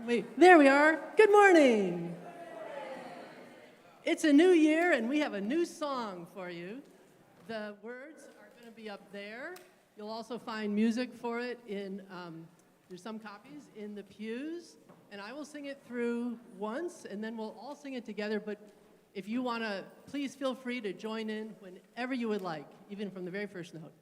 Wait, there we are. Good morning. It's a new year, and we have a new song for you. The words are going to be up there. You'll also find music for it in, there's some copies in the pews, and I will sing it through once, and then we'll all sing it together, but if you want to, please feel free to join in whenever you would like, even from the very first note.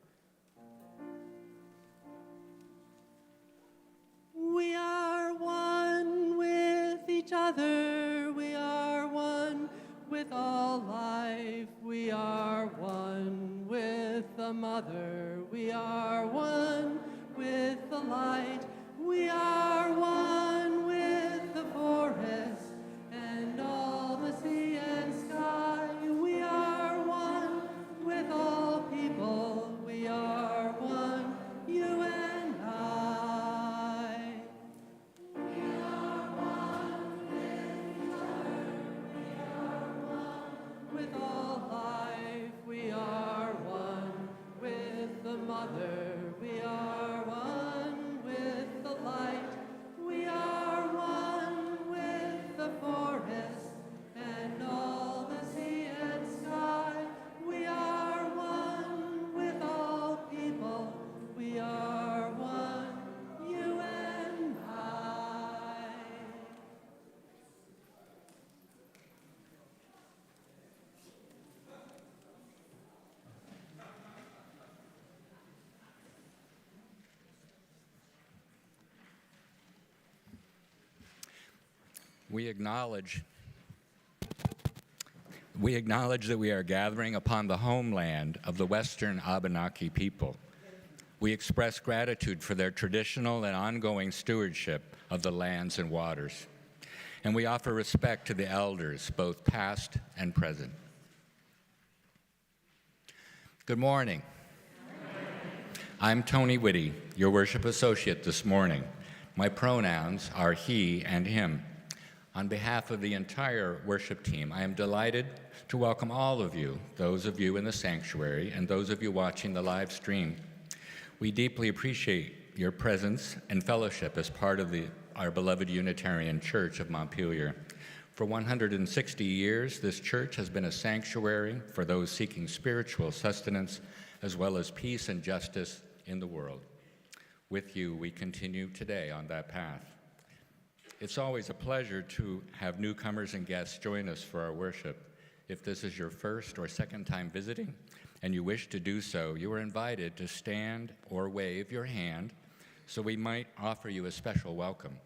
We are one with each other, we are one with all life, we are one with the mother, we are one with the light, we are one with the forest and all the sea and sky, we are one with all people, we are one, you and I. We are one with each other, we are one with all life, we are one with the mother, we are one with the light, we are one with the forest and all the sea and sky, we are one with all people, we are one, you and I. We acknowledge that we are gathering upon the homeland of the Western Abenaki people. We express gratitude for their traditional and ongoing stewardship of the lands and waters. And we offer respect to the elders, both past and present. Good morning. I'm Tony Whitty, your worship associate this morning. My pronouns are he and him. On behalf of the entire worship team, I am delighted to welcome all of you, those of you in the sanctuary and those of you watching the live stream. We deeply appreciate your presence and fellowship as part of our beloved Unitarian Church of Montpelier. For 160 years, this church has been a sanctuary for those seeking spiritual sustenance as well as peace and justice in the world. With you, we continue today on that path. It's always a pleasure to have newcomers and guests join us for our worship. If this is your first or second time visiting and you wish to do so, you are invited to stand or wave your hand so we might offer you a special welcome.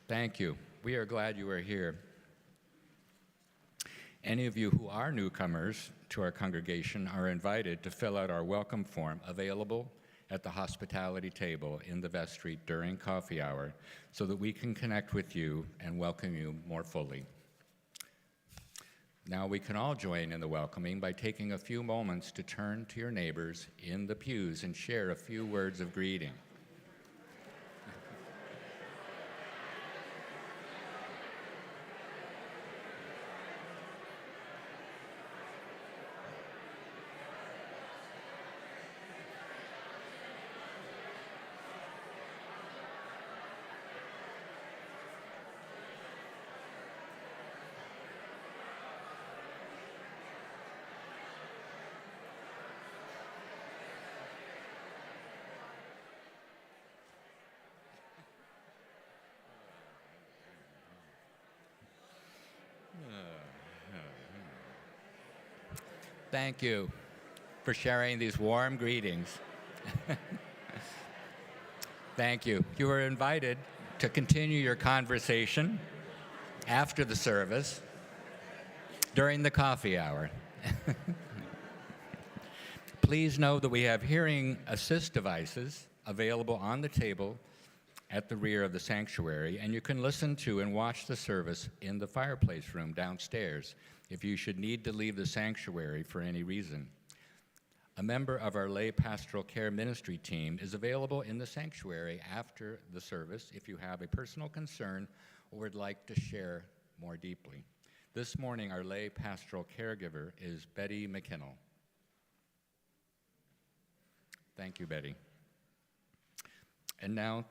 Thank you. We are glad you are here. Any of you who are newcomers to our congregation are invited to fill out our welcome form available at the hospitality table in the vestry during coffee hour so that we can connect with you and welcome you more fully. Now we can all join in the welcoming by taking a few moments to turn to your neighbors in the pews and share a few words of greeting. Thank you for sharing these warm greetings. Thank you. You are invited to continue your conversation after the service during the coffee hour. Please know that we have hearing assist devices available on the table at the rear of the sanctuary, and you can listen to and watch the service in the fireplace room downstairs if you should need to leave the sanctuary for any reason. A member of our lay pastoral care ministry team is available in the sanctuary after the service if you have a personal concern or would like to share more deeply. This morning, our lay pastoral caregiver is Betty McKinnell. Thank you, Betty. And now,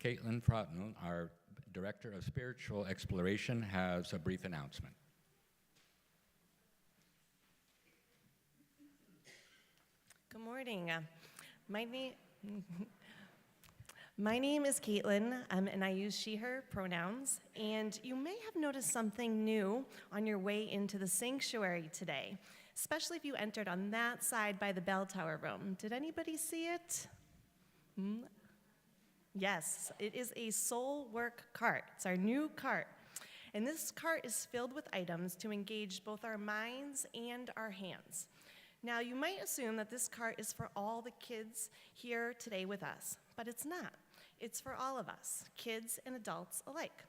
Caitlin Proughton, our Director of Spiritual Exploration, has a brief announcement. Good morning. My name is Caitlin, and I use she, her pronouns. And you may have noticed something new on your way into the sanctuary today, especially if you entered on that side by the bell tower room. Did anybody see it? Yes, it is a soul work cart. It's our new cart. And this cart is filled with items to engage both our minds and our hands. Now, you might assume that this cart is for all the kids here today with us, but it's not. It's for all of us, kids and adults alike.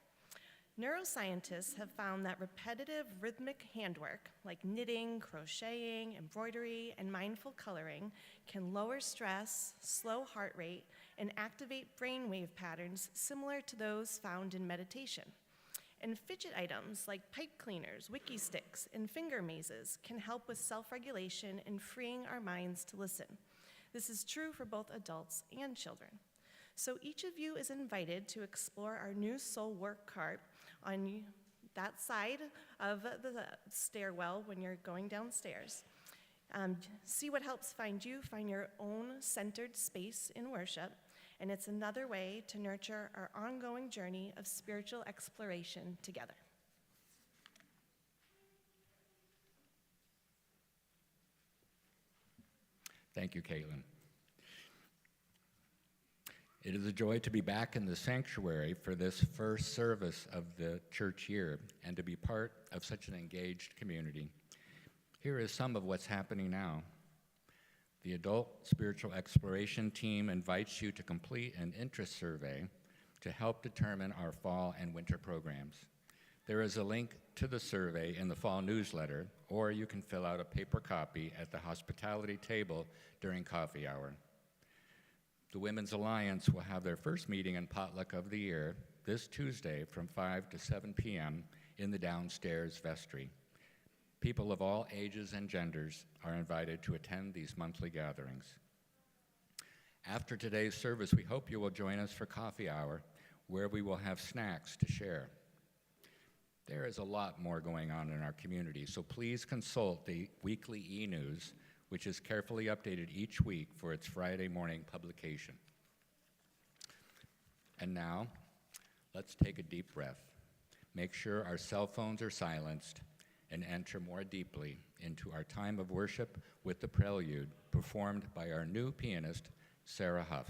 Neuroscientists have found that repetitive rhythmic handwork, like knitting, crocheting, embroidery, and mindful coloring, can lower stress, slow heart rate, and activate brainwave patterns similar to those found in meditation. And fidget items like pipe cleaners, wiki sticks, and finger mazes can help with self-regulation and freeing our minds to listen. This is true for both adults and children. So each of you is invited to explore our new soul work cart on that side of the stairwell when you're going downstairs. See what helps find your own centered space in worship. And it's another way to nurture our ongoing journey of spiritual exploration together. Thank you, Caitlin. It is a joy to be back in the sanctuary for this first service of the church year and to be part of such an engaged community. Here is some of what's happening now. The Adult Spiritual Exploration Team invites you to complete an interest survey to help determine our fall and winter programs. There is a link to the survey in the fall newsletter, or you can fill out a paper copy at the hospitality table during coffee hour. The Women's Alliance will have their first meeting and potluck of the year this Tuesday from 5 to 7 p.m. in the downstairs vestry. People of all ages and genders are invited to attend these monthly gatherings. After today's service, we hope you will join us for coffee hour, where we will have snacks to share. There is a lot more going on in our community, so please consult the weekly e-news, which is carefully updated each week for its Friday morning publication. And now, let's take a deep breath. Make sure our cell phones are silenced and enter more deeply into our time of worship with the prelude performed by our new pianist, Sara Huff.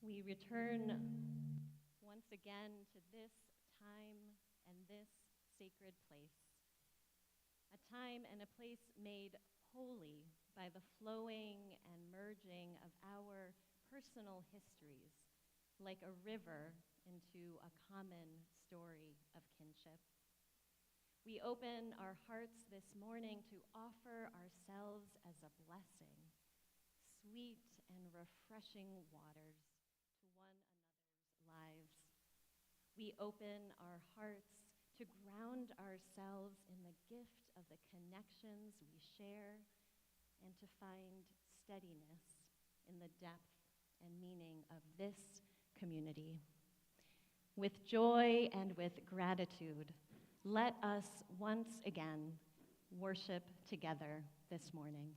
We return once again to this time and this sacred place, a time and a place made holy by the flowing and merging of our personal histories, like a river into a common story of kinship. We open our hearts this morning to offer ourselves as a blessing, sweet and refreshing waters to one another's lives. We open our hearts to ground ourselves in the gift of the connections we share and to find steadiness in the depth and meaning of this community. With joy and with gratitude, let us once again worship together this morning.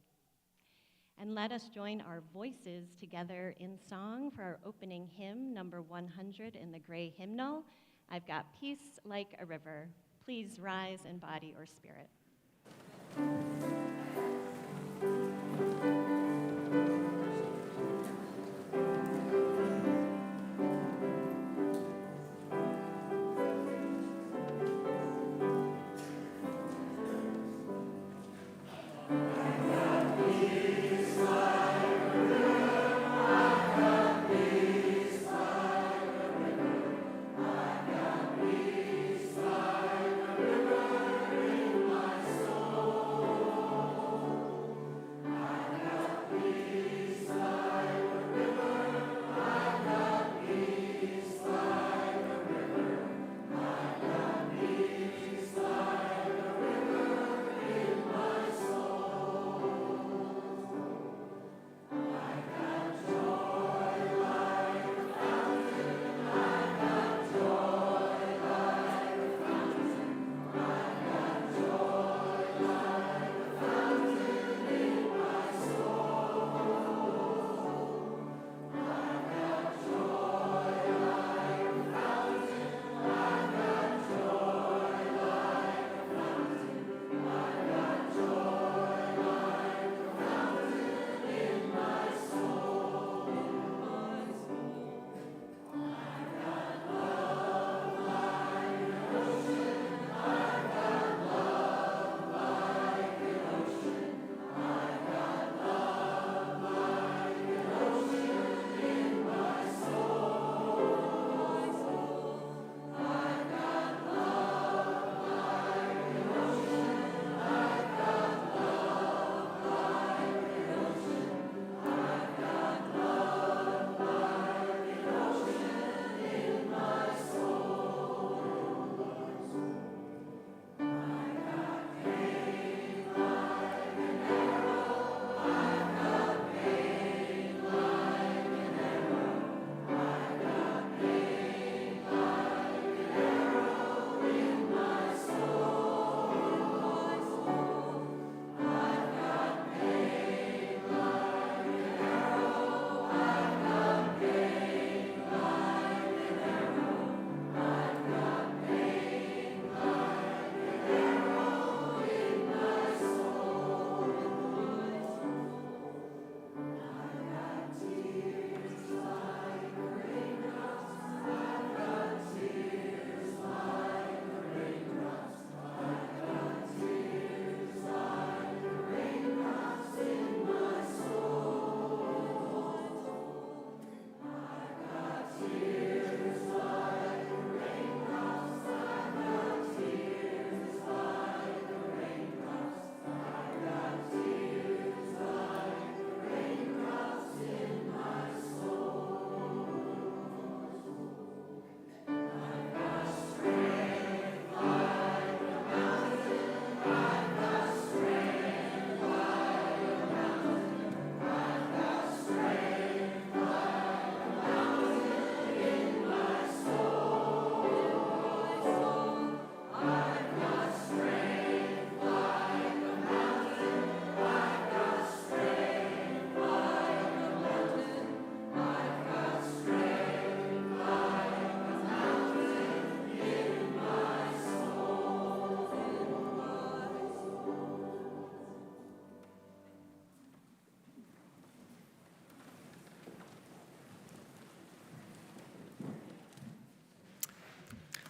And let us join our voices together in song for our opening hymn, number 100 in the gray hymnal. I've got Peace Like a River. Please rise in body or spirit. Soul.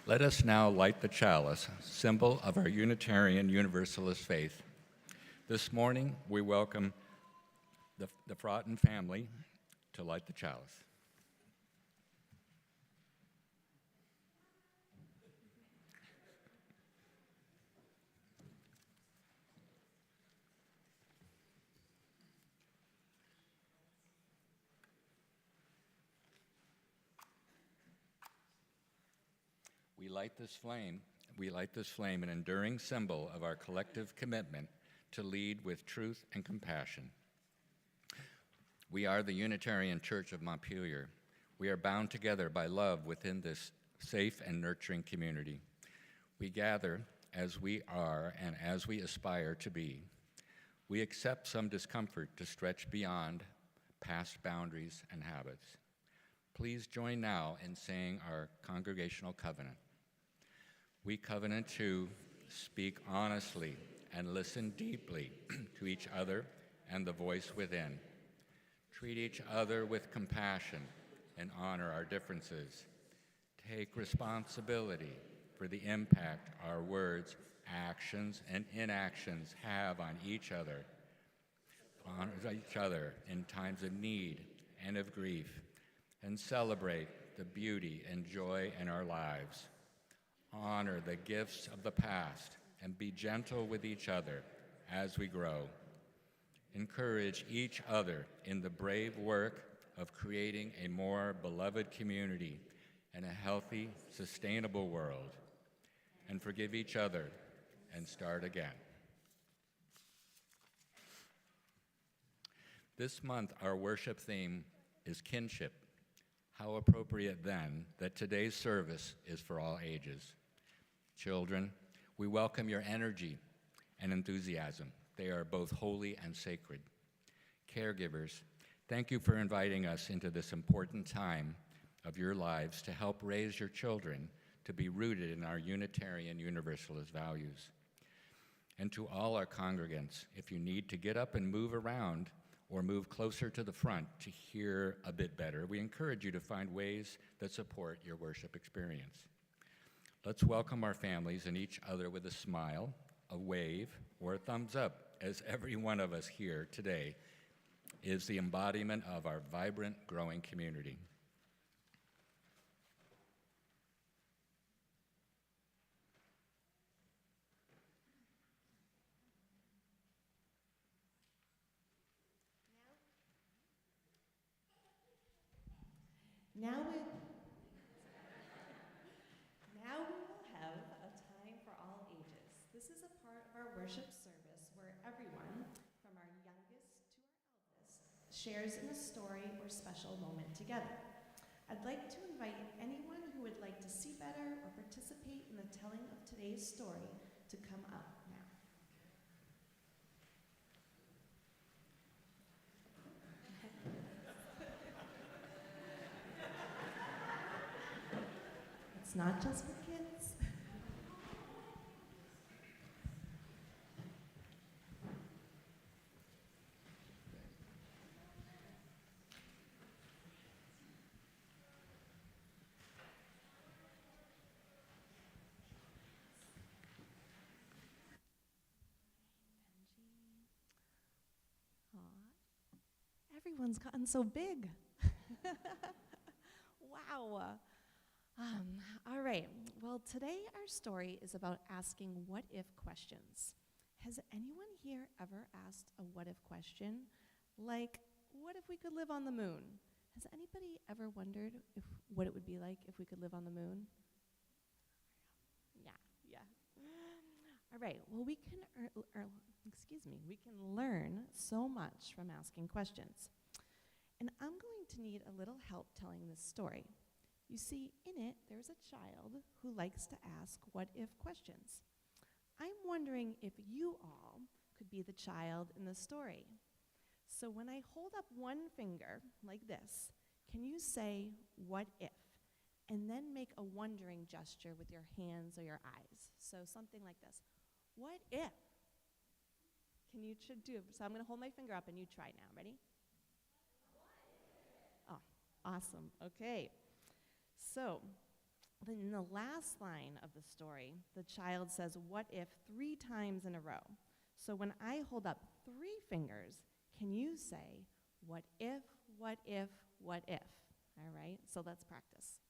Let us now light the chalice, symbol of our Unitarian Universalist faith. This morning, we welcome the Fraughton family to light the chalice. We light this flame, an enduring symbol of our collective commitment to lead with truth and compassion. We are the Unitarian Church of Montpelier. We are bound together by love within this safe and nurturing community. We gather as we are and as we aspire to be. We accept some discomfort to stretch beyond past boundaries and habits. Please join now in saying our congregational covenant. We covenant to speak honestly and listen deeply to each other and the voice within. Treat each other with compassion and honor our differences. Take responsibility for the impact our words, actions, and inactions have on each other. Honor each other in times of need and of grief, and celebrate the beauty and joy in our lives. Honor the gifts of the past and be gentle with each other as we grow. Encourage each other in the brave work of creating a more beloved community and a healthy, sustainable world. And forgive each other and start again. This month, our worship theme is kinship. How appropriate then that today's service is for all ages. Children, we welcome your energy and enthusiasm. They are both holy and sacred. Caregivers, thank you for inviting us into this important time of your lives to help raise your children to be rooted in our Unitarian Universalist values. And to all our congregants, if you need to get up and move around or move closer to the front to hear a bit better, we encourage you to find ways that support your worship experience. Let's welcome our families and each other with a smile, a wave, or a thumbs up, as every one of us here today is the embodiment of our vibrant, growing community. Now we will have a time for all ages. This is a part of our worship service where everyone, from our youngest to our eldest, shares in a story or special moment together. I'd like to invite anyone who would like to see better or participate in the telling of today's story to come up now. It's not just for kids. Everyone's gotten so big. Wow. All right. Well, today our story is about asking what-if questions. Has anyone here ever asked a what-if question? Like, what if we could live on the moon? Has anybody ever wondered what it would be like if we could live on the moon? Yeah. All right. Well, we can learn so much from asking questions. And I'm going to need a little help telling this story. You see, in it, there's a child who likes to ask what-if questions. I'm wondering if you all could be the child in the story. So when I hold up one finger, like this, can you say, what if? And then make a wondering gesture with your hands or your eyes. So something like this. What if? Can you do? So I'm going to hold my finger up and you try now. Ready? Oh, awesome. Okay. So Then in the last line of the story, the child says, "What if," 3 times in a row. So when I hold up 3 fingers, can you say, "What if, what if, what if"? All right, so let's practice.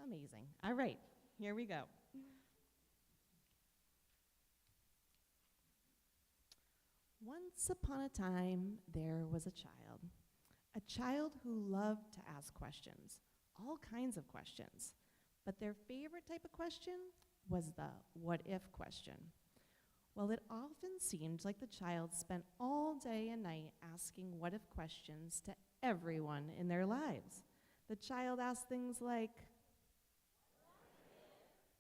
Amazing. All right, here we go. Once upon a time, there was a child who loved to ask questions, all kinds of questions. But their favorite type of question was the what if question. Well, it often seemed like the child spent all day and night asking what if questions to everyone in their lives. The child asked things like,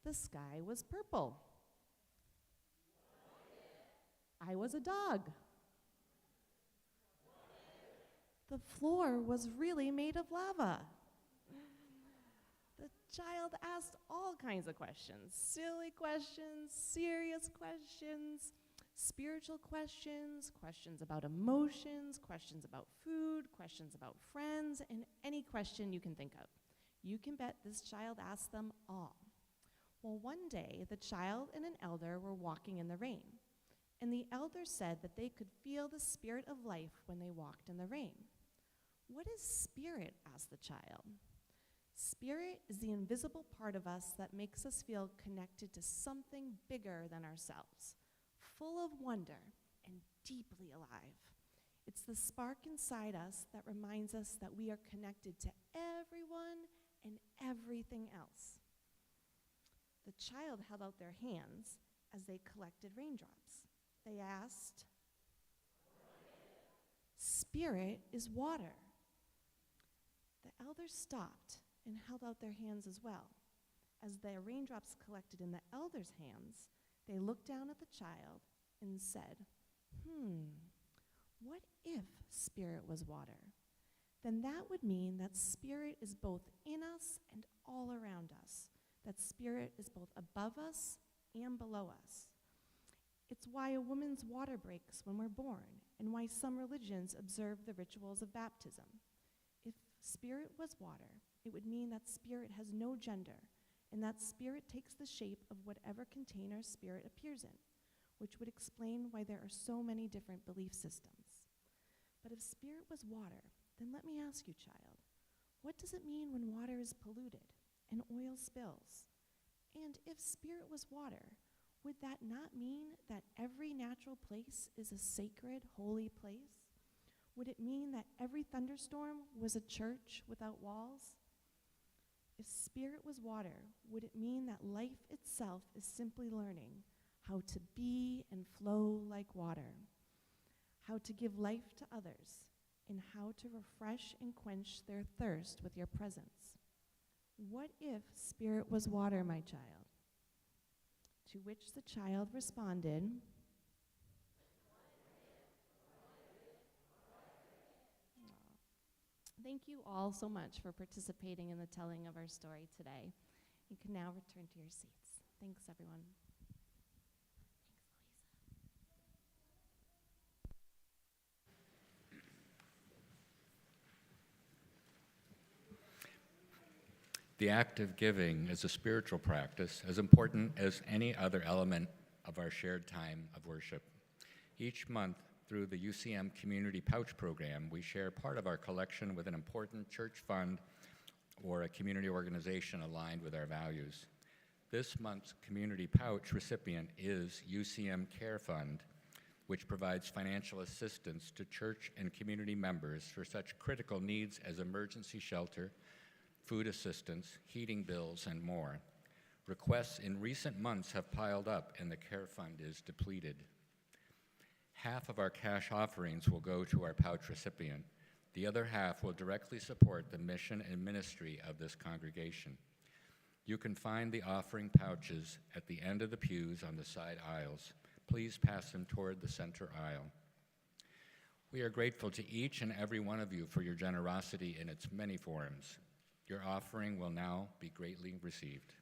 the sky was purple. I was a dog. The floor was really made of lava. The child asked all kinds of questions, silly questions, serious questions, spiritual questions, questions about emotions, questions about food, questions about friends, and any question you can think of. You can bet this child asked them all. Well, one day, the child and an elder were walking in the rain, and the elder said that they could feel the spirit of life when they walked in the rain. What is spirit? Asked the child. Spirit is the invisible part of us that makes us feel connected to something bigger than ourselves, full of wonder and deeply alive. It's the spark inside us that reminds us that we are connected to everyone and everything else. The child held out their hands as they collected raindrops. They asked, "Spirit is water." The elders stopped and held out their hands as well. As the raindrops collected in the elders' hands, they looked down at the child and said, what if spirit was water? Then that would mean that spirit is both in us and all around us, that spirit is both above us and below us. It's why a woman's water breaks when we're born, and why some religions observe the rituals of baptism. If spirit was water, it would mean that spirit has no gender, and that spirit takes the shape of whatever container spirit appears in, which would explain why there are so many different belief systems. But if spirit was water, then let me ask you, child, what does it mean when water is polluted and oil spills? And if spirit was water, would that not mean that every natural place is a sacred, holy place? Would it mean that every thunderstorm was a church without walls? If spirit was water, would it mean that life itself is simply learning how to be and flow like water, how to give life to others, and how to refresh and quench their thirst with your presence? What if spirit was water, my child? To which the child responded, thank you all so much for participating in the telling of our story today. You can now return to your seats. Thanks, everyone. The act of giving is a spiritual practice as important as any other element of our shared time of worship. Each month, through the UCM Community Pouch Program, we share part of our collection with an important church fund or a community organization aligned with our values. This month's Community Pouch recipient is UCM Care Fund, which provides financial assistance to church and community members for such critical needs as emergency shelter, food assistance, heating bills, and more. Requests in recent months have piled up and the Care Fund is depleted. Half of our cash offerings will go to our pouch recipient. The other half will directly support the mission and ministry of this congregation. You can find the offering pouches at the end of the pews on the side aisles. Please pass them toward the center aisle. We are grateful to each and every one of you for your generosity in its many forms. Your offering will now be gratefully received.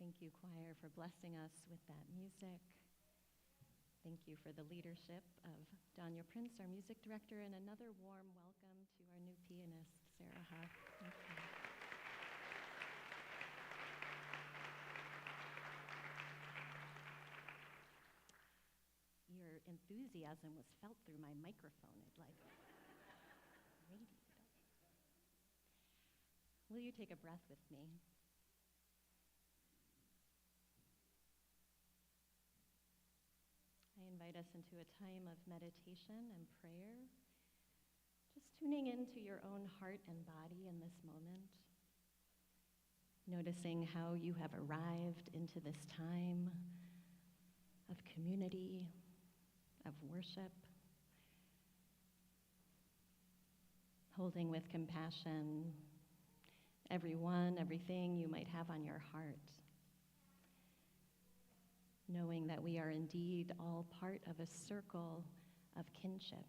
Thank you, choir, for blessing us with that music. Thank you for the leadership of Danya Prince, our music director, and another warm welcome to our new pianist, Sara Huff. Thank you. Your enthusiasm was felt through my microphone. It radiated. Will you take a breath with me? I invite us into a time of meditation and prayer, just tuning into your own heart and body in this moment, noticing how you have arrived into this time of community, of worship, holding with compassion everyone, everything you might have on your heart, knowing that we are indeed all part of a circle of kinship.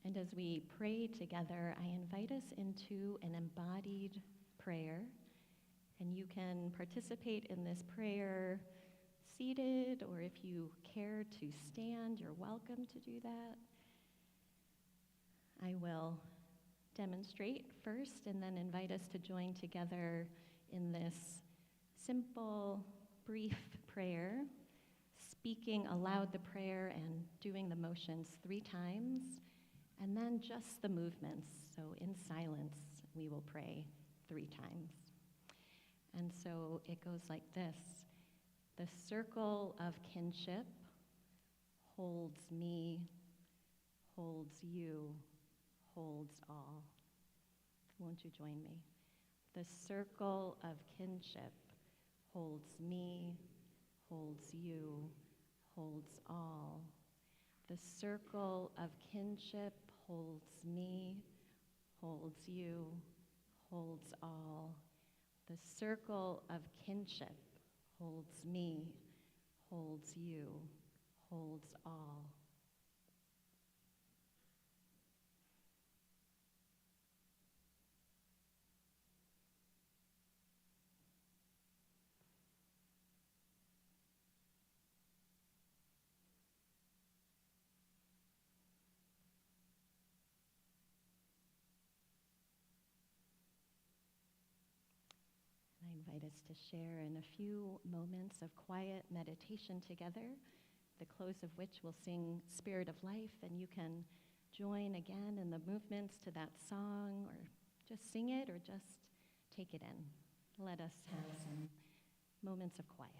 And as we pray together, I invite us into an embodied prayer, and you can participate in this prayer seated, or if you care to stand, you're welcome to do that. I will demonstrate first and then invite us to join together in this simple, brief prayer, speaking aloud the prayer and doing the motions 3 times, and then just the movements. So in silence, we will pray 3 times. And so it goes like this. The circle of kinship holds me, holds you, holds all. Won't you join me? The circle of kinship holds me, holds you, holds all. The circle of kinship holds me, holds you, holds all. The circle of kinship holds me, holds you, holds all. I invite us to share in a few moments of quiet meditation together, the close of which we'll sing Spirit of Life, and you can join again in the movements to that song, or just sing it, or just take it in. Let us have some moments of quiet.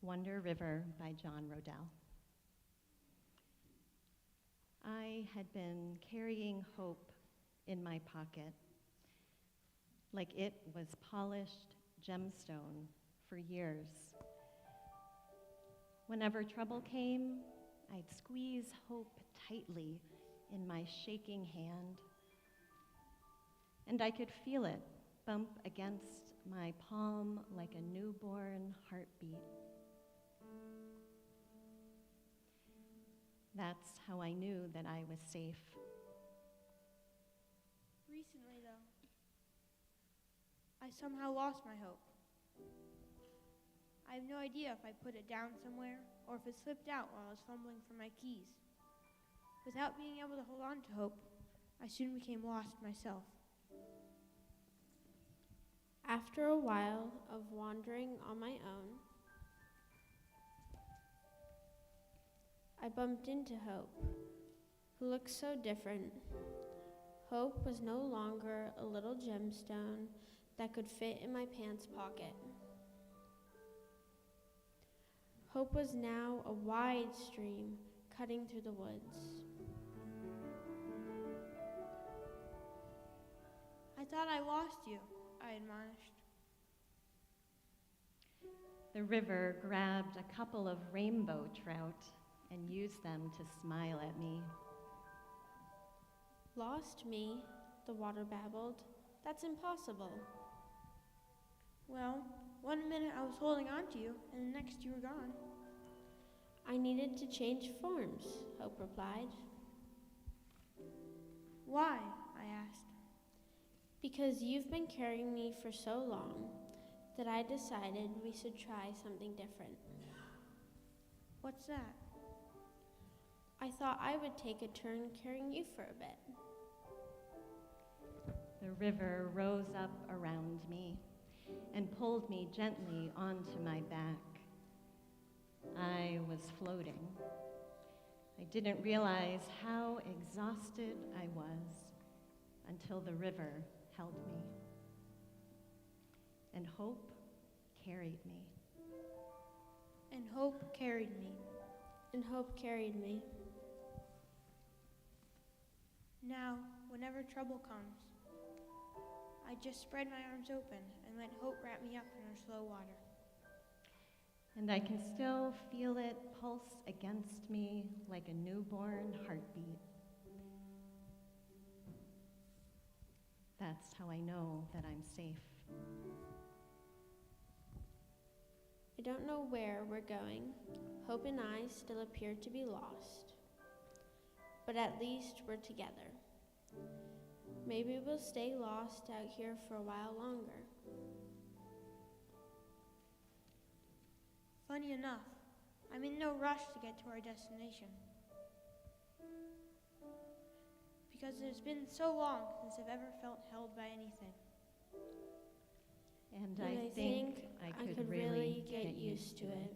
Wonder River by John Rodell. I had been carrying hope in my pocket, like it was polished gemstone for years. Whenever trouble came, I'd squeeze hope tightly in my shaking hand, and I could feel it bump against my palm like a newborn heartbeat. That's how I knew that I was safe. Recently, though, I somehow lost my hope. I have no idea if I put it down somewhere or if it slipped out while I was fumbling for my keys. Without being able to hold on to hope, I soon became lost myself. After a while of wandering on my own, I bumped into Hope, who looked so different. Hope was no longer a little gemstone that could fit in my pants pocket. Hope was now a wide stream cutting through the woods. I thought I lost you, I admonished. The river grabbed a couple of rainbow trout and used them to smile at me. Lost me, the water babbled. That's impossible. Well, one minute I was holding on to you, and the next you were gone. I needed to change forms, Hope replied. Why? I asked. Because you've been carrying me for so long that I decided we should try something different. What's that? I thought I would take a turn carrying you for a bit. The river rose up around me and pulled me gently onto my back. I was floating. I didn't realize how exhausted I was until the river held me. And hope carried me. And hope carried me. And Hope carried me. Now, whenever trouble comes, I just spread my arms open and let hope wrap me up in her slow water. And I can still feel it pulse against me like a newborn heartbeat. That's how I know that I'm safe. I don't know where we're going. Hope and I still appear to be lost. But at least we're together. Maybe we'll stay lost out here for a while longer. Funny enough, I'm in no rush to get to our destination. Because it's been so long since I've ever felt held by anything. And I think I could really get used to it.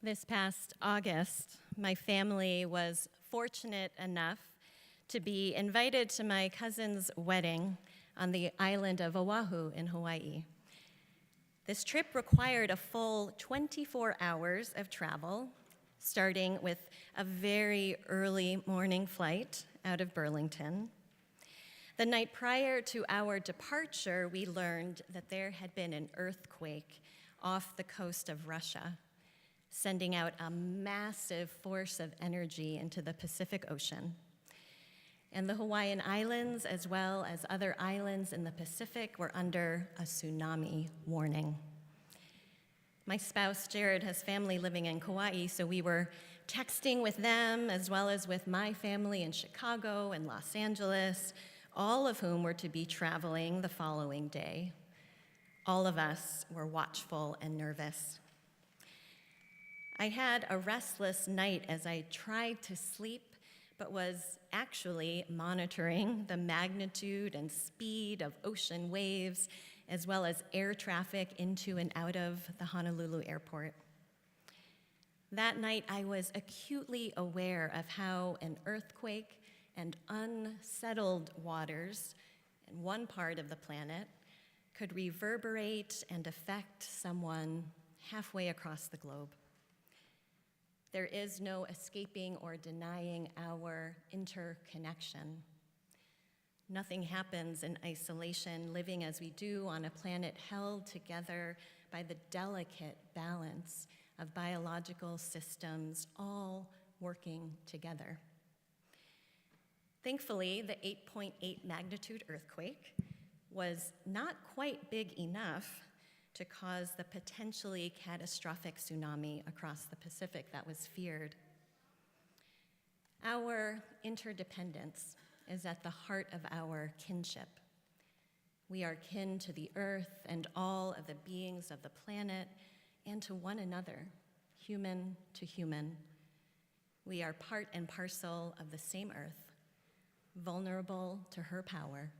This past August, my family was fortunate enough to be invited to my cousin's wedding on the island of Oahu in Hawaii. This trip required a full 24 hours of travel, starting with a very early morning flight out of Burlington. The night prior to our departure, we learned that there had been an earthquake off the coast of Russia, sending out a massive force of energy into the Pacific Ocean. And the Hawaiian Islands, as well as other islands in the Pacific, were under a tsunami warning. My spouse, Jared, has family living in Kauai, so we were texting with them, as well as with my family in Chicago and Los Angeles, all of whom were to be traveling the following day. All of us were watchful and nervous. I had a restless night as I tried to sleep, but was actually monitoring the magnitude and speed of ocean waves, as well as air traffic into and out of the Honolulu airport. That night, I was acutely aware of how an earthquake and unsettled waters in one part of the planet could reverberate and affect someone halfway across the globe. There is no escaping or denying our interconnection. Nothing happens in isolation, living as we do on a planet held together by the delicate balance of biological systems all working together. Thankfully, the 8.8 magnitude earthquake was not quite big enough to cause the potentially catastrophic tsunami across the Pacific that was feared. Our interdependence is at the heart of our kinship. We are kin to the earth and all of the beings of the planet and to one another, human to human. We are part and parcel of the same earth, vulnerable to her power,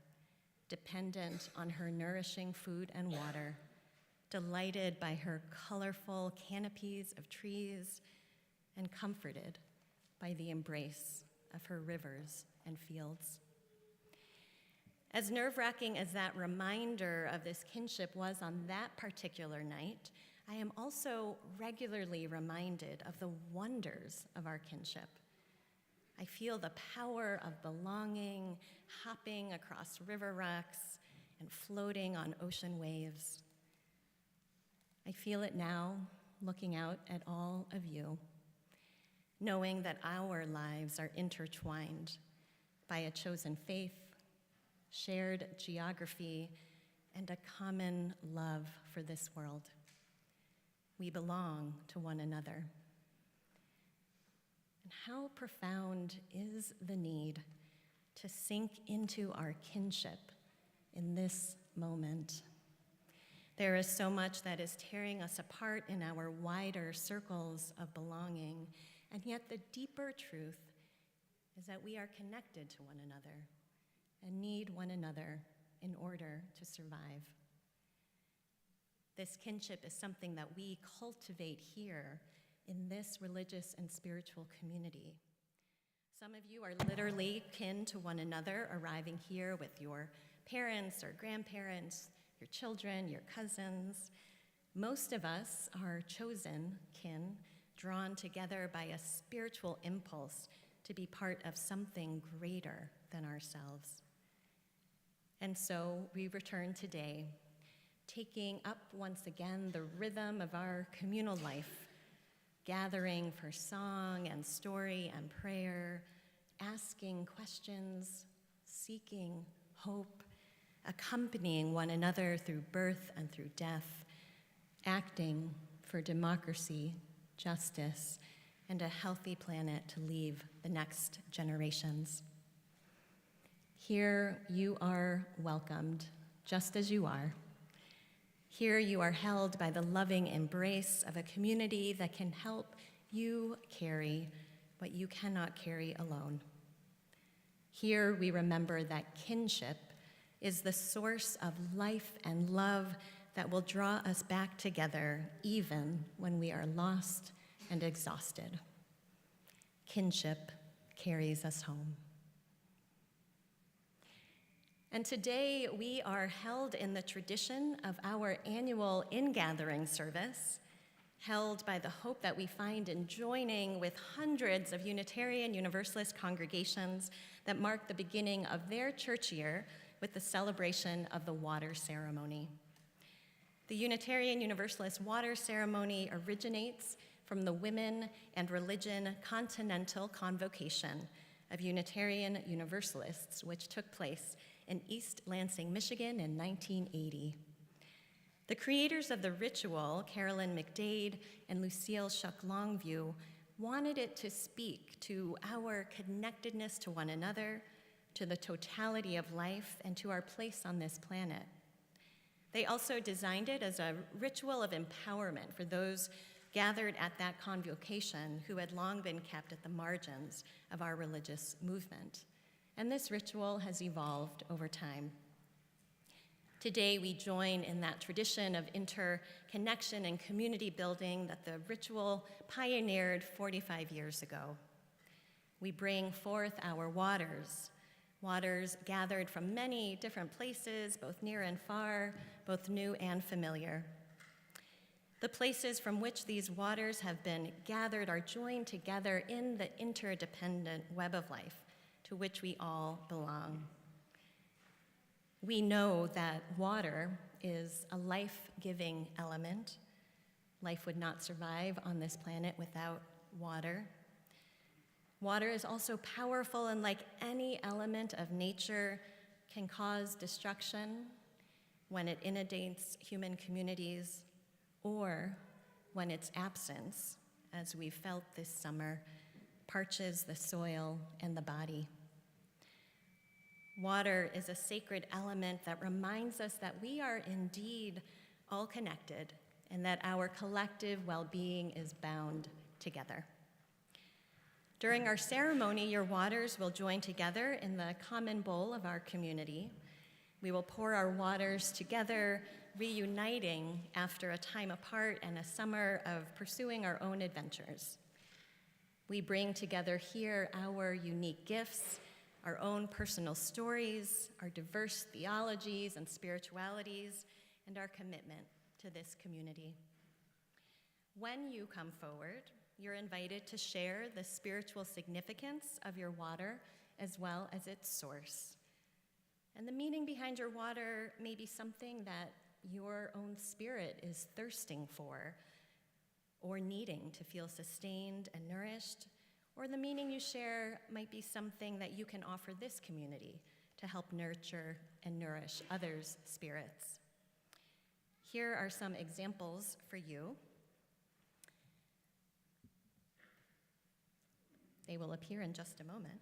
dependent on her nourishing food and water, delighted by her colorful canopies of trees, and comforted by the embrace of her rivers and fields. As nerve-wracking as that reminder of this kinship was on that particular night, I am also regularly reminded of the wonders of our kinship. I feel the power of belonging, hopping across river rocks and floating on ocean waves. I feel it now, looking out at all of you, knowing that our lives are intertwined by a chosen faith, shared geography, and a common love for this world. We belong to one another. And how profound is the need to sink into our kinship in this moment? There is so much that is tearing us apart in our wider circles of belonging, and yet the deeper truth is that we are connected to one another and need one another in order to survive. This kinship is something that we cultivate here in this religious and spiritual community. Some of you are literally kin to one another, arriving here with your parents or grandparents, your children, your cousins. Most of us are chosen kin, drawn together by a spiritual impulse to be part of something greater than ourselves. And so we return today, taking up once again the rhythm of our communal life, gathering for song and story and prayer, asking questions, seeking hope, accompanying one another through birth and through death, acting for democracy, justice, and a healthy planet to leave the next generations. Here you are welcomed, just as you are. Here you are held by the loving embrace of a community that can help you carry what you cannot carry alone. Here we remember that kinship is the source of life and love that will draw us back together even when we are lost and exhausted. Kinship carries us home. And today we are held in the tradition of our annual Ingathering service, held by the hope that we find in joining with hundreds of Unitarian Universalist congregations that mark the beginning of their church year with the celebration of the water ceremony. The Unitarian Universalist water ceremony originates from the Women and Religion Continental Convocation of Unitarian Universalists, which took place in East Lansing, Michigan in 1980. The creators of the ritual, Carolyn McDade and Lucille Shuck Longview, wanted it to speak to our connectedness to one another, to the totality of life, and to our place on this planet. They also designed it as a ritual of empowerment for those gathered at that convocation who had long been kept at the margins of our religious movement. And this ritual has evolved over time. Today, we join in that tradition of interconnection and community building that the ritual pioneered 45 years ago. We bring forth our waters gathered from many different places, both near and far, both new and familiar. The places from which these waters have been gathered are joined together in the interdependent web of life to which we all belong. We know that water is a life-giving element. Life would not survive on this planet without water. Water is also powerful, and like any element of nature, can cause destruction when it inundates human communities or when its absence, as we felt this summer, parches the soil and the body. Water is a sacred element that reminds us that we are indeed all connected and that our collective well-being is bound together. During our ceremony, your waters will join together in the common bowl of our community. We will pour our waters together, reuniting after a time apart and a summer of pursuing our own adventures. We bring together here our unique gifts, our own personal stories, our diverse theologies and spiritualities, and our commitment to this community. When you come forward, you're invited to share the spiritual significance of your water as well as its source. And the meaning behind your water may be something that your own spirit is thirsting for or needing to feel sustained and nourished, or the meaning you share might be something that you can offer this community to help nurture and nourish others' spirits. Here are some examples for you. They will appear in just a moment.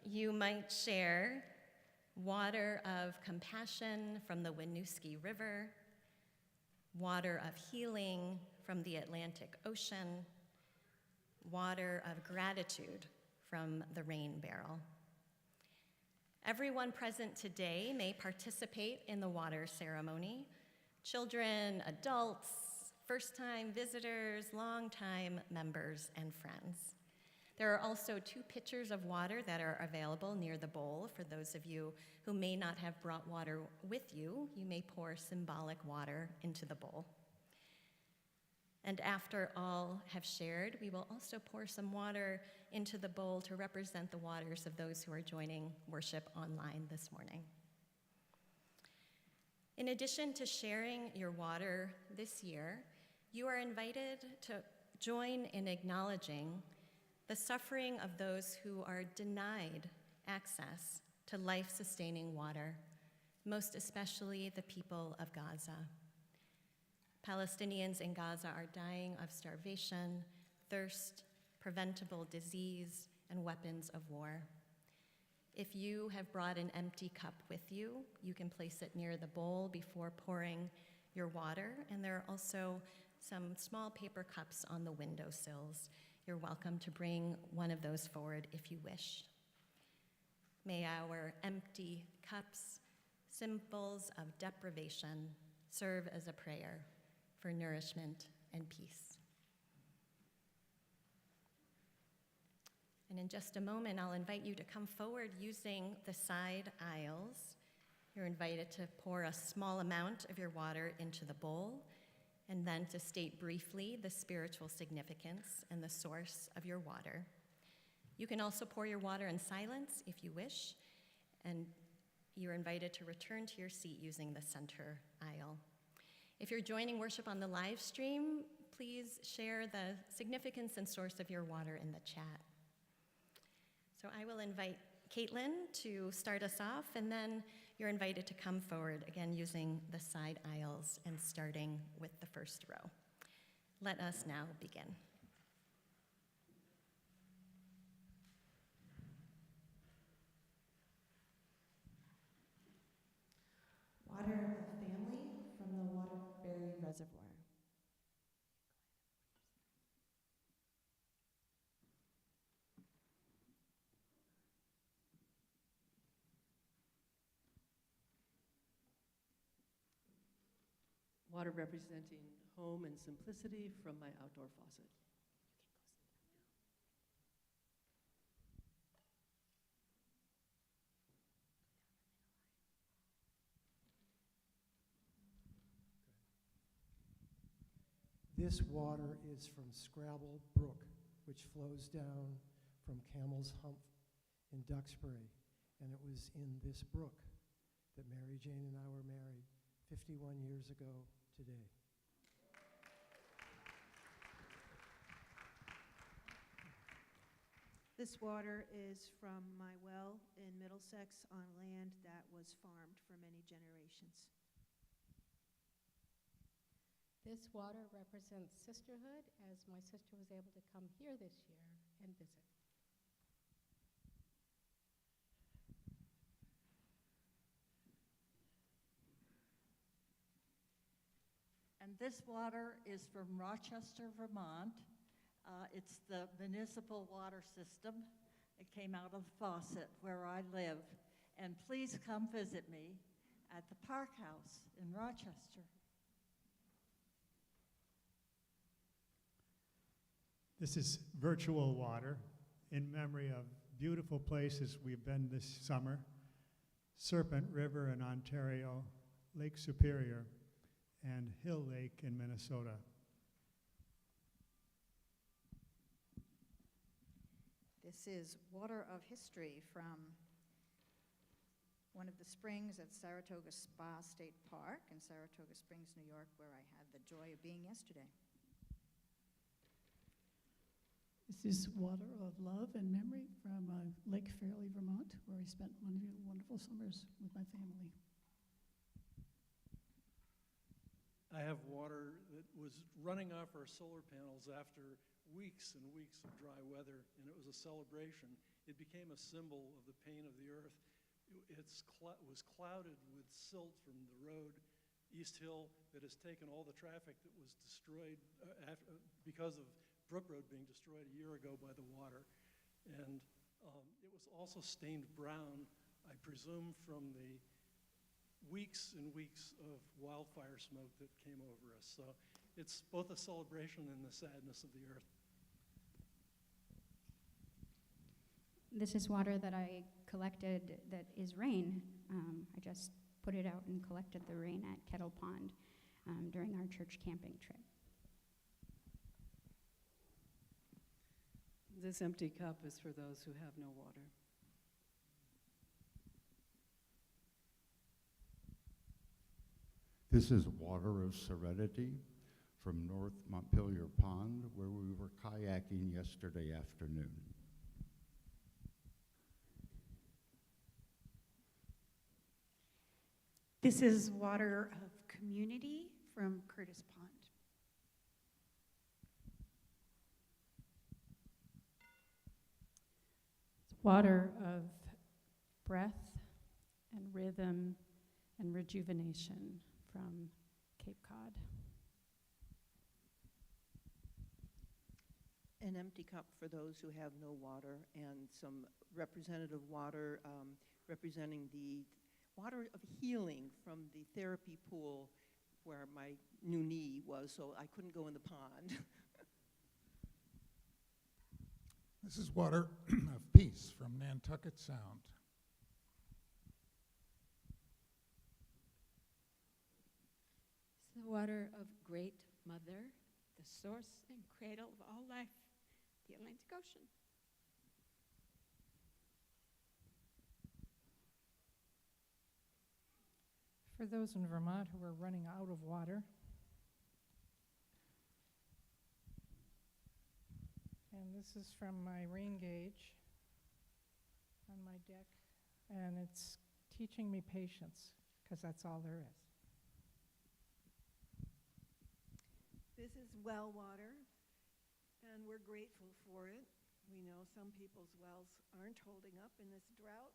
You might share water of compassion from the Winooski River, water of healing from the Atlantic Ocean, water of gratitude from the rain barrel. Everyone present today may participate in the water ceremony. Children, adults, first-time visitors, long-time members, and friends. There are also 2 pitchers of water that are available near the bowl. For those of you who may not have brought water with you, you may pour symbolic water into the bowl. And after all have shared, we will also pour some water into the bowl to represent the waters of those who are joining worship online this morning. In addition to sharing your water this year, you are invited to join in acknowledging the suffering of those who are denied access to life-sustaining water, most especially the people of Gaza. Palestinians in Gaza are dying of starvation, thirst, preventable disease, and weapons of war. If you have brought an empty cup with you, you can place it near the bowl before pouring your water, and there are also some small paper cups on the windowsills. You're welcome to bring one of those forward if you wish. May our empty cups, symbols of deprivation, serve as a prayer for nourishment and peace. And in just a moment, I'll invite you to come forward using the side aisles. You're invited to pour a small amount of your water into the bowl, and then to state briefly the spiritual significance and the source of your water. You can also pour your water in silence if you wish, and you're invited to return to your seat using the center aisle. If you're joining worship on the live stream, please share the significance and source of your water in the chat. So I will invite Caitlin to start us off, and then you're invited to come forward, again using the side aisles and starting with the first row. Let us now begin. Water of the family from the Waterbury Reservoir. Water representing home and simplicity from my outdoor faucet. This water is from Scrabble Brook, which flows down from Camel's Hump in Duxbury. And it was in this brook that Mary Jane and I were married 51 years ago today. This water is from my well in Middlesex on land that was farmed for many generations. This water represents sisterhood, as my sister was able to come here this year and visit. And this water is from Rochester, Vermont. It's the municipal water system. It came out of the faucet where I live. And please come visit me at the Park House in Rochester. This is virtual water in memory of beautiful places we've been this summer. Serpent River in Ontario, Lake Superior, and Hill Lake in Minnesota. This is water of history from one of the springs at Saratoga Spa State Park in Saratoga Springs, New York, where I had the joy of being yesterday. This is water of love and memory from Lake Fairley, Vermont, where I spent wonderful summers with my family. I have water that was running off our solar panels after weeks and weeks of dry weather, and it was a celebration. It became a symbol of the pain of the earth. It was clouded with silt from the road, East Hill, that has taken all the traffic that was destroyed because of Brook Road being destroyed a year ago by the water. And it was also stained brown, I presume, from the weeks and weeks of wildfire smoke that came over us. So it's both a celebration and the sadness of the earth. This is water that I collected that is rain. I just put it out and collected the rain at Kettle Pond during our church camping trip. This empty cup is for those who have no water. This is water of serenity from North Montpelier Pond, where we were kayaking yesterday afternoon. This is water of community from Curtis Pond. Water of breath and rhythm and rejuvenation from Cape Cod. An empty cup for those who have no water, and some representative water representing the water of healing from the therapy pool where my new knee was, so I couldn't go in the pond. This is water of peace from Nantucket Sound. It's the water of Great Mother, the source and cradle of all life, the Atlantic Ocean. For those in Vermont who are running out of water, and this is from my rain gauge on my deck, and it's teaching me patience, because that's all there is. This is well water, and we're grateful for it. We know some people's wells aren't holding up in this drought.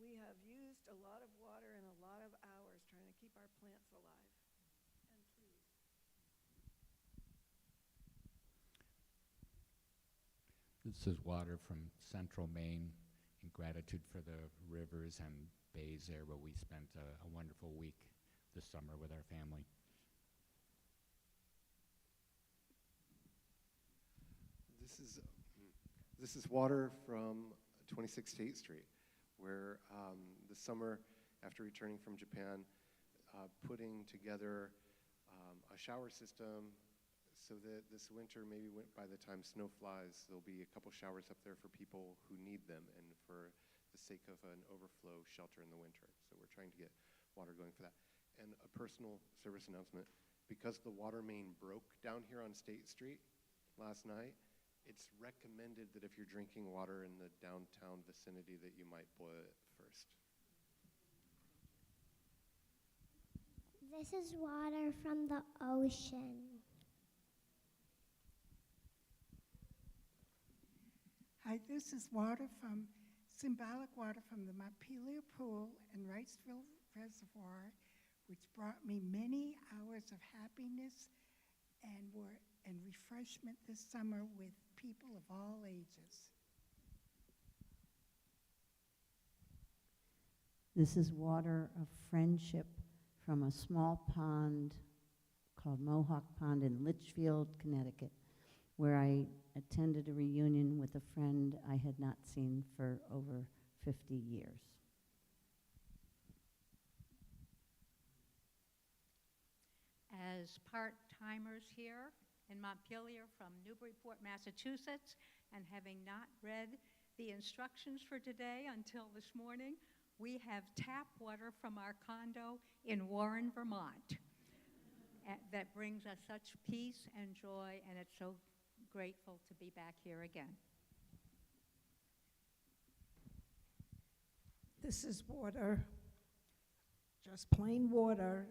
We have used a lot of water and a lot of hours trying to keep our plants alive and trees. This is water from central Maine, in gratitude for the rivers and bays there where we spent a wonderful week this summer with our family. This is water from 26 State Street, where this summer, after returning from Japan, putting together a shower system so that this winter, maybe by the time snow flies, there'll be a couple showers up there for people who need them and for the sake of an overflow shelter in the winter. So we're trying to get water going for that. And a personal service announcement, because the water main broke down here on State Street last night, it's recommended that if you're drinking water in the downtown vicinity that you might boil it first. This is water from the ocean. Hi, this is symbolic water from the Montpelier Pool and Wrightsville Reservoir, which brought me many hours of happiness and refreshment this summer with people of all ages. This is water of friendship from a small pond called Mohawk Pond in Litchfield, Connecticut, where I attended a reunion with a friend I had not seen for over 50 years. As part-timers here in Montpelier from Newburyport, Massachusetts, and having not read the instructions for today until this morning, we have tap water from our condo in Warren, Vermont. That brings us such peace and joy, and it's so grateful to be back here again. This is water, just plain water,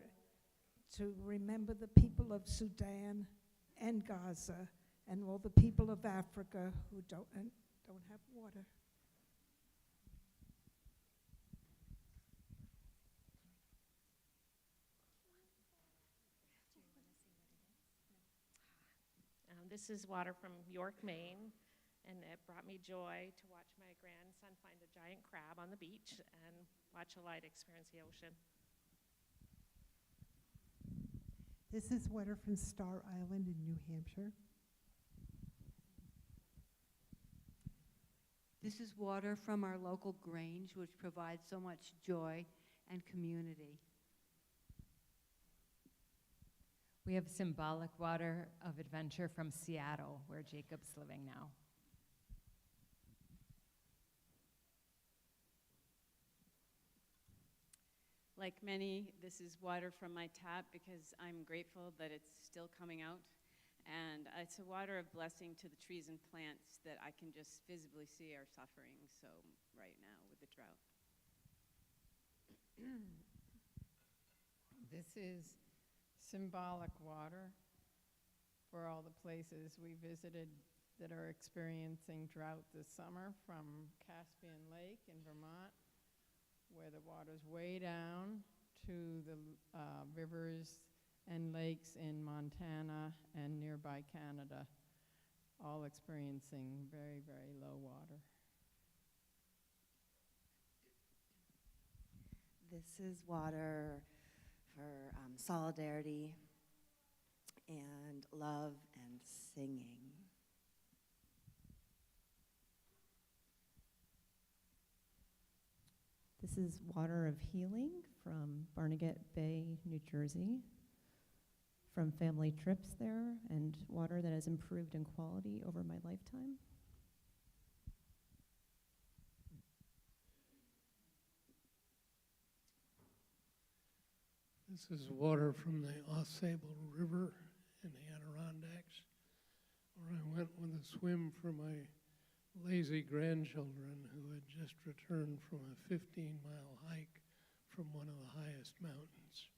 to remember the people of Sudan and Gaza and all the people of Africa who don't have water. This is water from York, Maine, and it brought me joy to watch my grandson find a giant crab on the beach and watch a light experience the ocean. This is water from Star Island in New Hampshire. This is water from our local Grange, which provides so much joy and community. We have symbolic water of adventure from Seattle, where Jacob's living now. Like many, this is water from my tap because I'm grateful that it's still coming out. And it's a water of blessing to the trees and plants that I can just visibly see are suffering so right now with the drought. This is symbolic water for all the places we visited that are experiencing drought this summer, from Caspian Lake in Vermont, where the water's way down, to the rivers and lakes in Montana and nearby Canada, all experiencing very, very low water. This is water for solidarity and love and singing. This is water of healing from Barnegat Bay, New Jersey, from family trips there, and water that has improved in quality over my lifetime. This is water from the Ausable River in the Adirondacks, where I went with a swim for my lazy grandchildren who had just returned from a 15-mile hike from one of the highest mountains.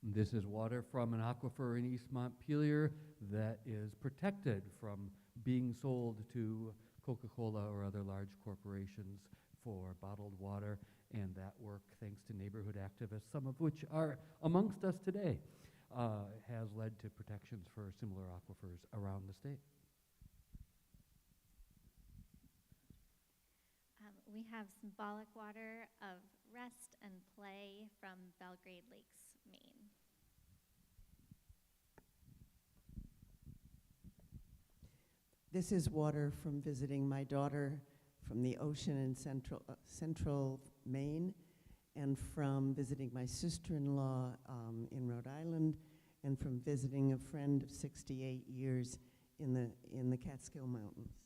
This is water from an aquifer in East Montpelier that is protected from being sold to Coca-Cola or other large corporations for bottled water, and that work, thanks to neighborhood activists, some of which are amongst us today, has led to protections for similar aquifers around the state. We have symbolic water of rest and play from Belgrade Lakes, Maine. This is water from visiting my daughter from the ocean in central Maine, and from visiting my sister-in-law in Rhode Island, and from visiting a friend of 68 years in the Catskill Mountains.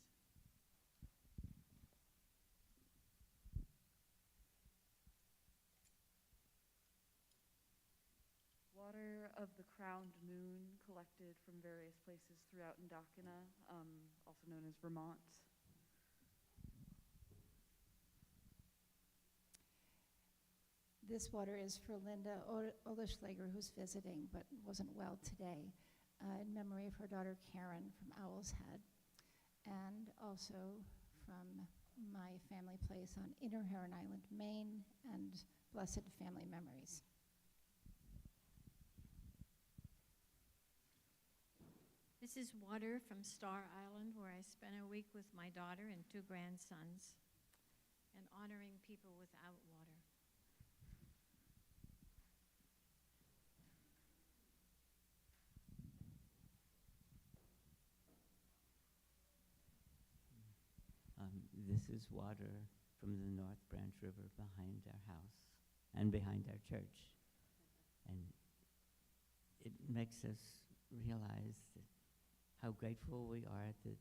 Water of the crowned moon collected from various places throughout Indochina, also known as Vermont. This water is for Linda Olderschlager, who's visiting but wasn't well today, in memory of her daughter Karen from Owl's Head, and also from my family place on Inner Heron Island, Maine, and blessed family memories. This is water from Star Island, where I spent a week with my daughter and 2 grandsons, and honoring people without water. This is water from the North Branch River behind our house and behind our church. And it makes us realize that how grateful we are that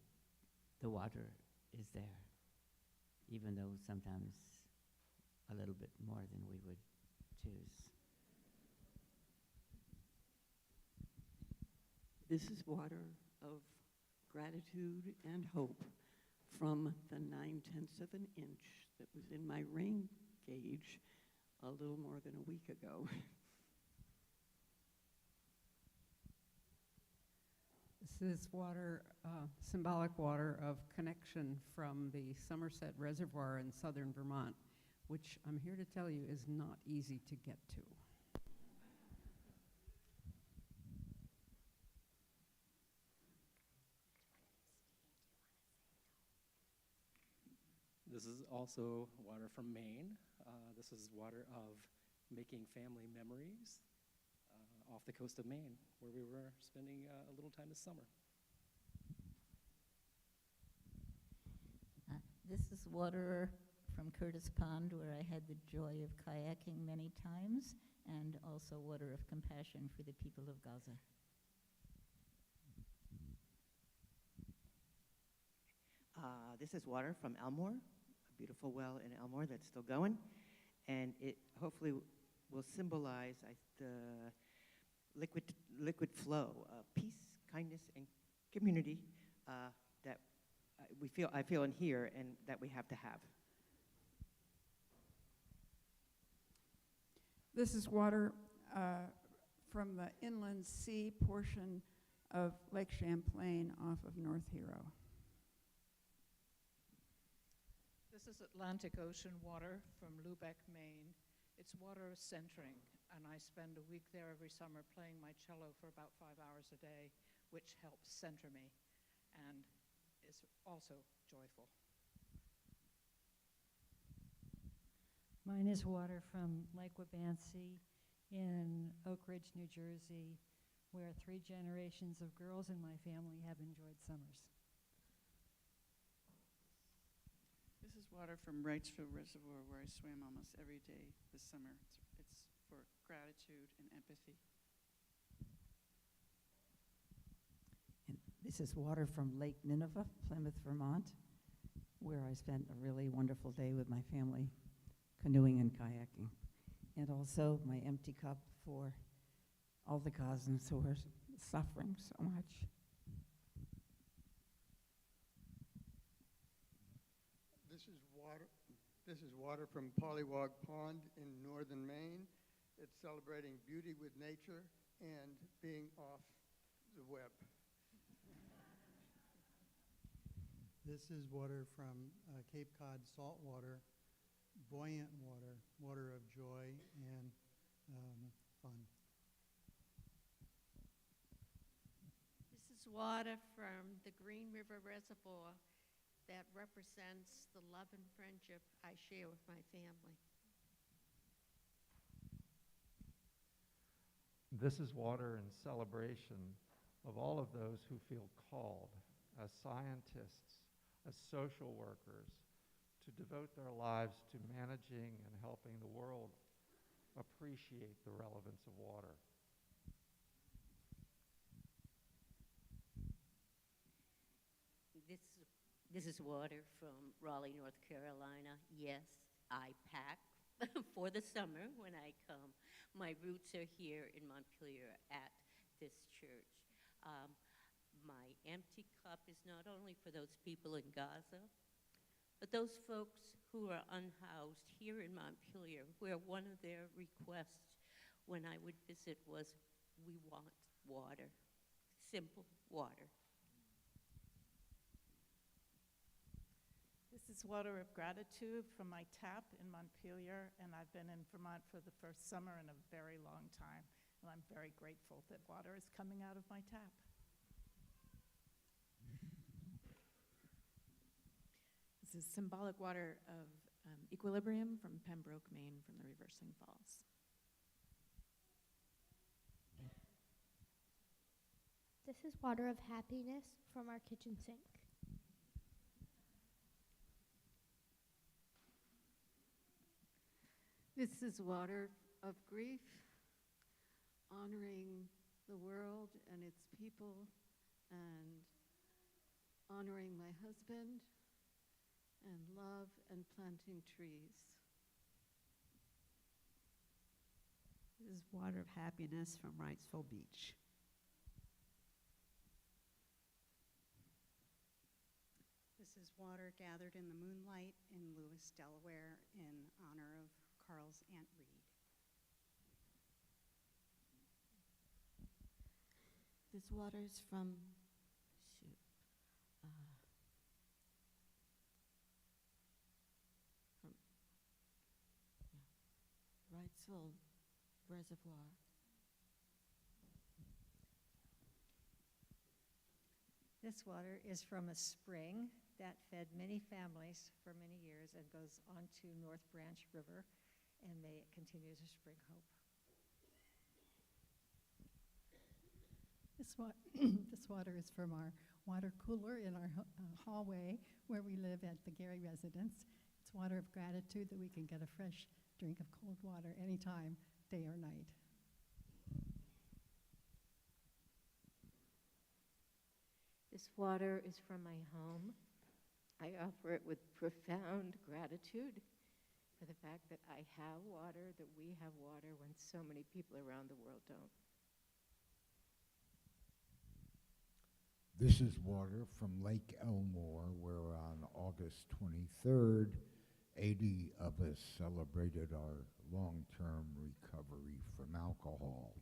the water is there, even though sometimes a little bit more than we would choose. This is water of gratitude and hope from the 9/10 of an inch that was in my rain gauge a little more than a week ago. This is water, symbolic water of connection from the Somerset Reservoir in southern Vermont, which I'm here to tell you is not easy to get to. This is also water from Maine. This is water of making family memories off the coast of Maine, where we were spending a little time this summer. This is water from Curtis Pond, where I had the joy of kayaking many times, and also water of compassion for the people of Gaza. This is water from Elmore, a beautiful well in Elmore that's still going, and it hopefully will symbolize the liquid flow of peace, kindness, and community that I feel in here and that we have to have. This is water from the inland sea portion of Lake Champlain off of North Hero. This is Atlantic Ocean water from Lubec, Maine. It's water centering, and I spend a week there every summer playing my cello for about 5 hours a day, which helps center me and is also joyful. Mine is water from Lake Wabansie in Oak Ridge, New Jersey, where 3 generations of girls in my family have enjoyed summers. This is water from Wrightsville Reservoir, where I swam almost every day this summer. It's for gratitude and empathy. And this is water from Lake Nineveh, Plymouth, Vermont, where I spent a really wonderful day with my family, canoeing and kayaking. And also my empty cup for all the Gazans who are suffering so much. This is water from Pollywog Pond in northern Maine. It's celebrating beauty with nature and being off the web. This is water from Cape Cod saltwater, buoyant water, water of joy and fun. This is water from the Green River Reservoir that represents the love and friendship I share with my family. This is water in celebration of all of those who feel called as scientists, as social workers, to devote their lives to managing and helping the world appreciate the relevance of water. This is water from Raleigh, North Carolina. Yes, I pack for the summer when I come. My roots are here in Montpelier at this church. My empty cup is not only for those people in Gaza, but those folks who are unhoused here in Montpelier, where one of their requests when I would visit was, we want water, simple water. This is water of gratitude from my tap in Montpelier, and I've been in Vermont for the first summer in a very long time, and I'm very grateful that water is coming out of my tap. This is symbolic water of equilibrium from Pembroke, Maine, from the Reversing Falls. This is water of happiness from our kitchen sink. This is water of grief, honoring the world and its people, and honoring my husband, and love and planting trees. This is water of happiness from Wrightsville Beach. This is water gathered in the moonlight in Lewis, Delaware, in honor of Carl's Aunt Reed. This water is from, Wrightsville Reservoir. This water is from a spring that fed many families for many years and goes on to North Branch River, and may it continue to spring hope. This water is from our water cooler in our hallway where we live at the Gary residence. It's water of gratitude that we can get a fresh drink of cold water anytime, day or night. This water is from my home. I offer it with profound gratitude for the fact that I have water, that we have water when so many people around the world don't. This is water from Lake Elmore, where on August 23rd, 80 of us celebrated our long-term recovery from alcohol.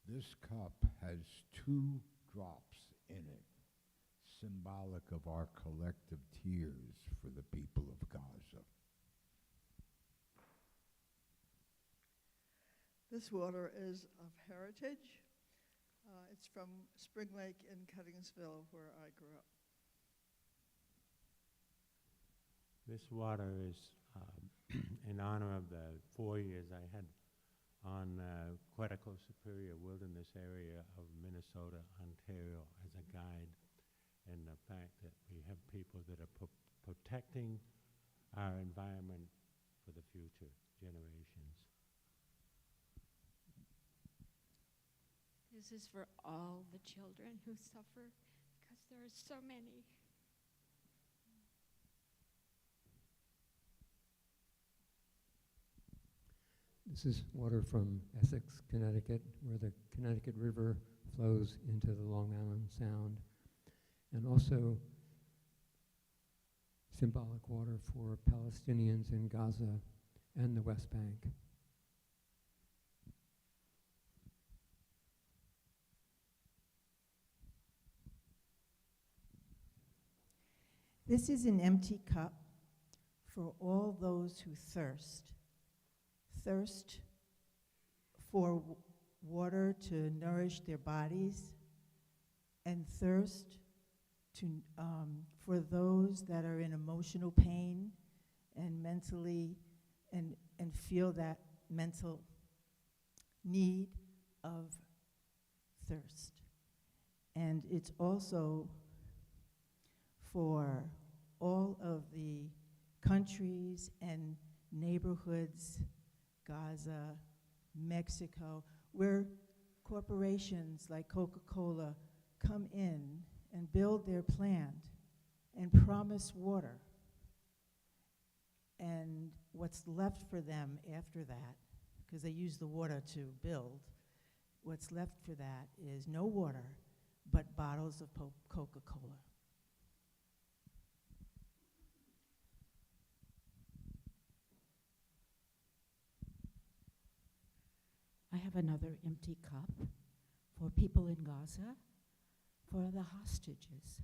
This cup has 2 drops in it, symbolic of our collective tears for the people of Gaza. This water is of heritage. It's from Spring Lake in Cuttingsville, where I grew up. This water is in honor of the 4 years I had on Quetico Superior Wilderness area of Minnesota, Ontario as a guide, and the fact that we have people that are protecting our environment for the future generations. This is for all the children who suffer, because there are so many. This is water from Essex, Connecticut, where the Connecticut River flows into the Long Island Sound, and also symbolic water for Palestinians in Gaza and the West Bank. This is an empty cup for all those who thirst for water to nourish their bodies, and thirst to, for those that are in emotional pain and mentally, and feel that mental need of thirst. And it's also for all of the countries and neighborhoods, Gaza, Mexico, where corporations like Coca-Cola come in and build their plant and promise water. And what's left for them after that, because they use the water to build, what's left for that is no water, but bottles of Coca-Cola. I have another empty cup for people in Gaza, for the hostages.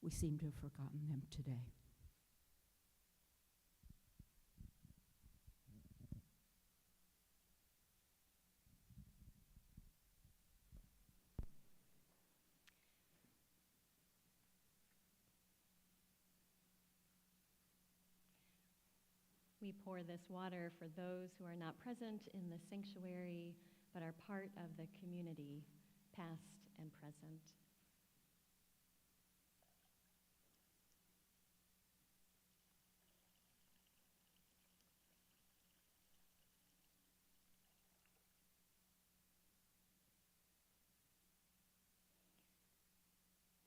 We seem to have forgotten them today. We pour this water for those who are not present in the sanctuary, but are part of the community, past and present.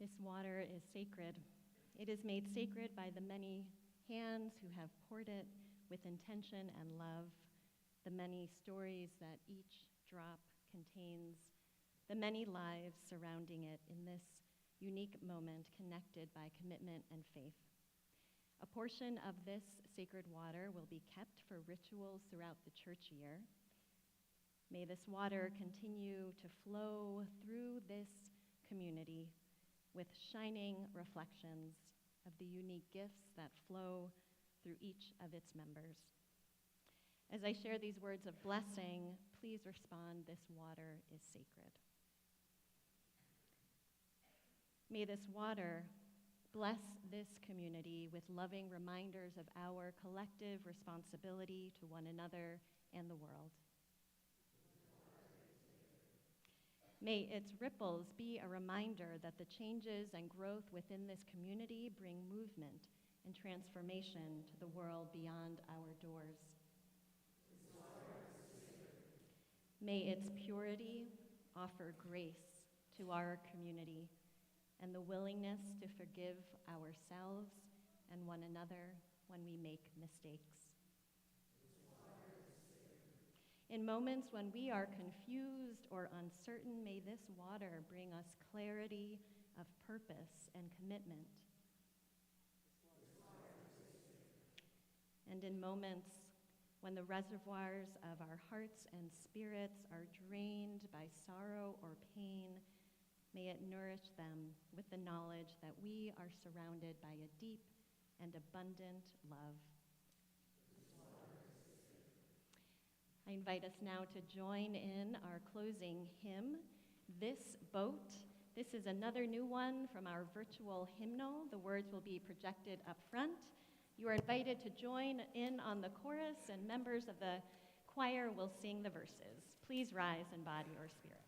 This water is sacred. It is made sacred by the many hands who have poured it with intention and love, the many stories that each drop contains, the many lives surrounding it in this unique moment connected by commitment and faith. A portion of this sacred water will be kept for rituals throughout the church year. May this water continue to flow through this community with shining reflections of the unique gifts that flow through each of its members. As I share these words of blessing, please respond, this water is sacred. May this water bless this community with loving reminders of our collective responsibility to one another and the world. May its ripples be a reminder that the changes and growth within this community bring movement and transformation to the world beyond our doors. May its purity offer grace to our community and the willingness to forgive ourselves and one another when we make mistakes. In moments when we are confused or uncertain, may this water bring us clarity of purpose and commitment. And in moments when the reservoirs of our hearts and spirits are drained by sorrow or pain, may it nourish them with the knowledge that we are surrounded by a deep and abundant love. I invite us now to join in our closing hymn, This Boat. This is another new one from our virtual hymnal. The words will be projected up front. You are invited to join in on the chorus, and members of the choir will sing the verses. Please rise in body or spirit.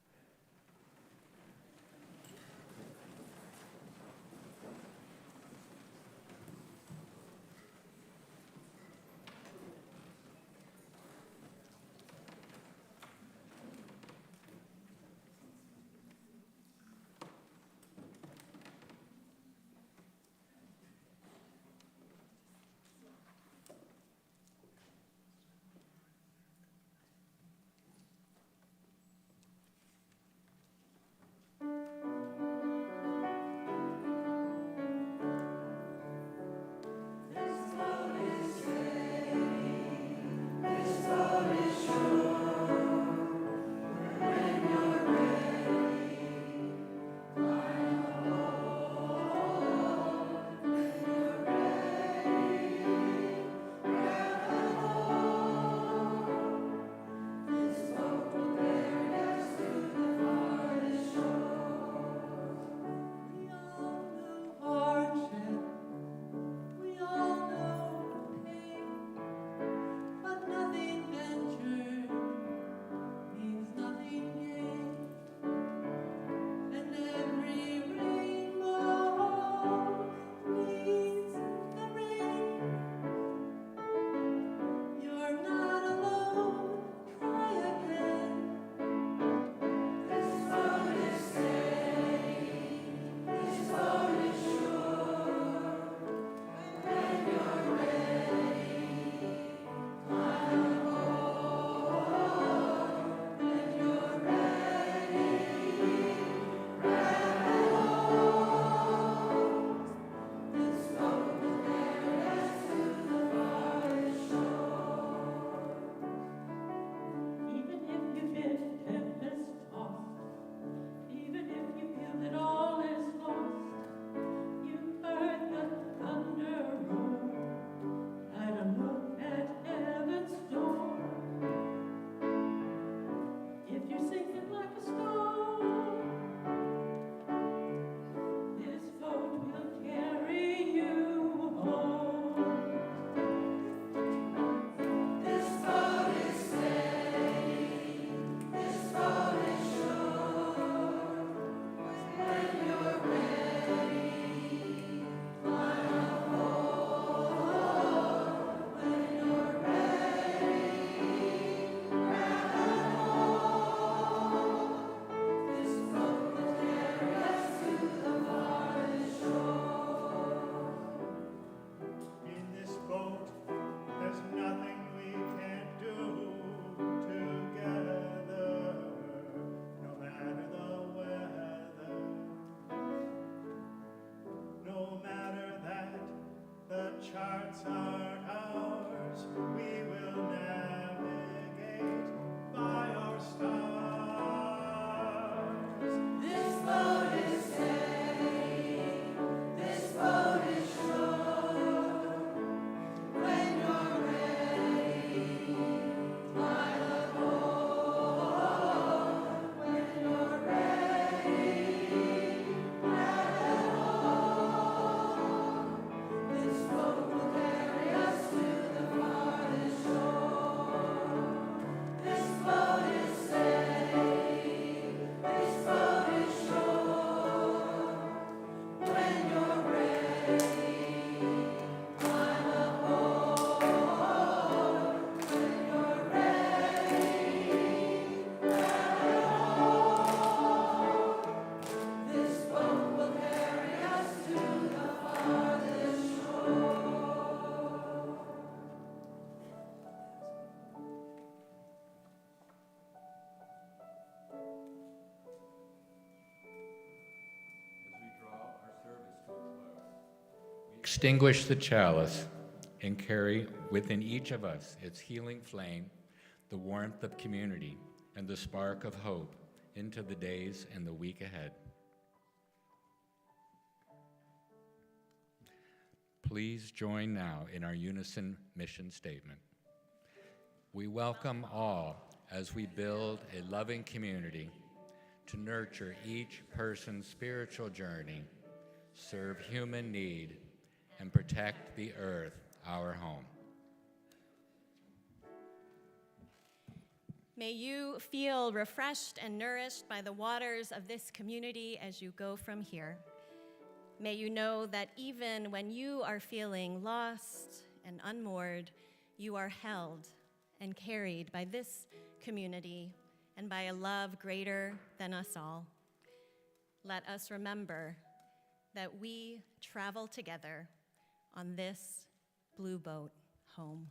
Extinguish the chalice and carry within each of us its healing flame, the warmth of community, and the spark of hope into the days and the week ahead. Please join now in our unison mission statement. We welcome all as we build a loving community to nurture each person's spiritual journey, serve human need, and protect the earth, our home. May you feel refreshed and nourished by the waters of this community as you go from here. May you know that even when you are feeling lost and unmoored, you are held and carried by this community and by a love greater than us all. Let us remember that we travel together on this blue boat home.